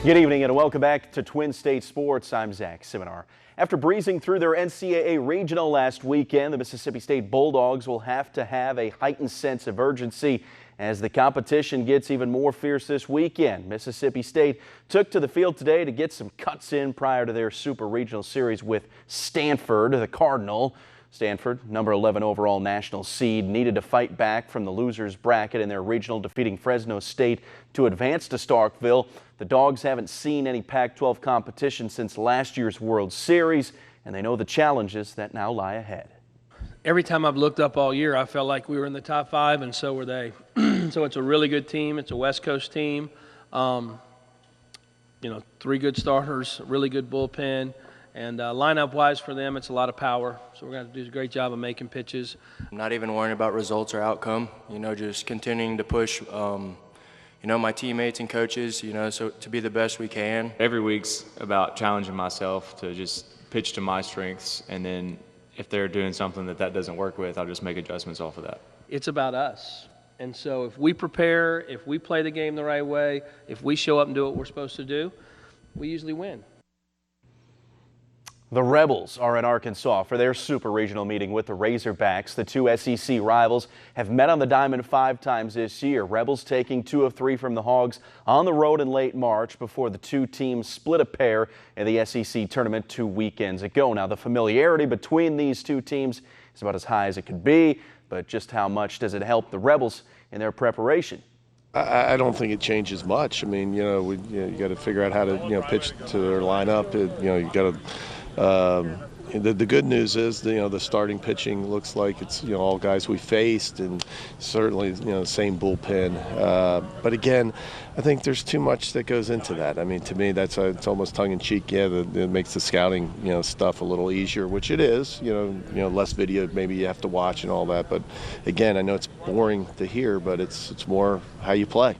Good evening and welcome back to Twin State Sports. I'm Zach Siminar. After breezing through their NCAA regional last weekend, the Mississippi State Bulldogs will have to have a heightened sense of urgency as the competition gets even more fierce this weekend. Mississippi State took to the field today to get some cuts in prior to their Super Regional Series with Stanford, the Cardinal. Stanford, number 11 overall national seed, needed to fight back from the losers bracket in their regional, defeating Fresno State to advance to Starkville. The Dogs haven't seen any Pac-12 competition since last year's World Series, and they know the challenges that now lie ahead. Every time I've looked up all year, I felt like we were in the top 5, and so were they. So it's a really good team. It's a West Coast team. 3 good starters, really good bullpen. And lineup-wise for them, it's a lot of power. So we're going to do a great job of making pitches. I'm not even worrying about results or outcome, just continuing to push, my teammates and coaches, so to be the best we can. Every week's about challenging myself to just pitch to my strengths, and then if they're doing something that doesn't work with, I'll just make adjustments off of that. It's about us. And so if we prepare, if we play the game the right way, if we show up and do what we're supposed to do, we usually win. The Rebels are in Arkansas for their Super Regional meeting with the Razorbacks. The two SEC rivals have met on the diamond 5 times this year. Rebels taking 2 of 3 from the Hogs on the road in late March before the two teams split a pair in the SEC tournament 2 weekends ago. Now, the familiarity between these two teams is about as high as it could be, but just how much does it help the Rebels in their preparation? I don't think it changes much. I mean, you got to figure out how to, pitch to their lineup. You got to. The good news is, the starting pitching looks like it's, all guys we faced, and certainly, the same bullpen. But again, I think there's too much that goes into that. I mean, to me, it's almost tongue-in-cheek. Yeah, it makes the scouting, stuff a little easier, which it is. Less video maybe you have to watch and all that. But again, I know it's boring to hear, but it's more how you play.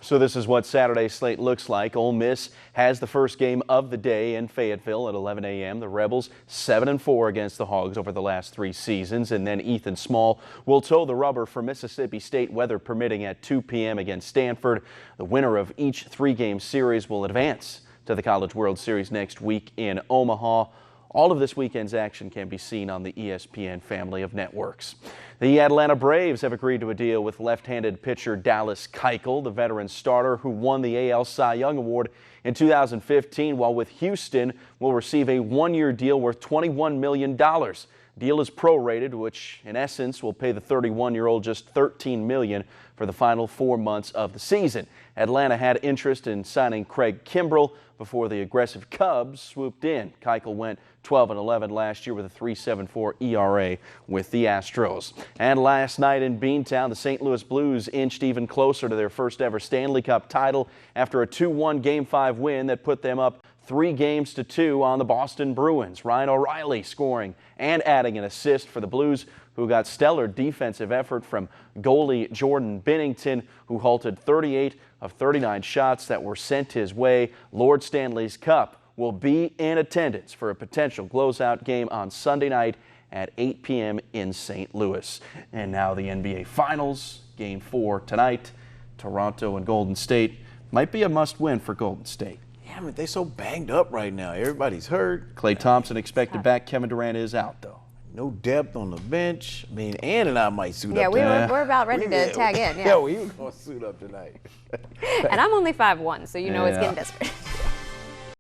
So this is what Saturday's slate looks like. Ole Miss has the first game of the day in Fayetteville at 11 a.m. The Rebels 7-4 against the Hogs over the last 3 seasons. And then Ethan Small will toe the rubber for Mississippi State, weather permitting, at 2 p.m. against Stanford. The winner of each 3-game series will advance to the College World Series next week in Omaha. All of this weekend's action can be seen on the ESPN family of networks. The Atlanta Braves have agreed to a deal with left-handed pitcher Dallas Keuchel, the veteran starter who won the AL Cy Young Award in 2015, while with Houston will receive a 1-year deal worth $21 million. Deal is prorated, which in essence will pay the 31-year-old just $13 million for the final 4 months of the season. Atlanta had interest in signing Craig Kimbrell before the aggressive Cubs swooped in. Keuchel went 12-11 last year with a 3.74 ERA with the Astros. And last night in Beantown, the St. Louis Blues inched even closer to their first ever Stanley Cup title after a 2-1 Game 5 win that put them up 3-2 on the Boston Bruins. Ryan O'Reilly scoring and adding an assist for the Blues, who got stellar defensive effort from goalie Jordan Binnington, who halted 38 of 39 shots that were sent his way. Lord Stanley's Cup will be in attendance for a potential closeout game on Sunday night at 8 p.m. in St. Louis. And now the NBA Finals, Game 4 tonight. Toronto and Golden State might be a must-win for Golden State. Yeah, I mean, they're so banged up right now. Everybody's hurt. Klay Thompson expected back. Kevin Durant is out, though. No depth on the bench. I mean, Ann and I might suit up. Yeah, we're about ready to tag in. Yeah, we were going to suit up tonight. And I'm only 5'1", so it's getting desperate.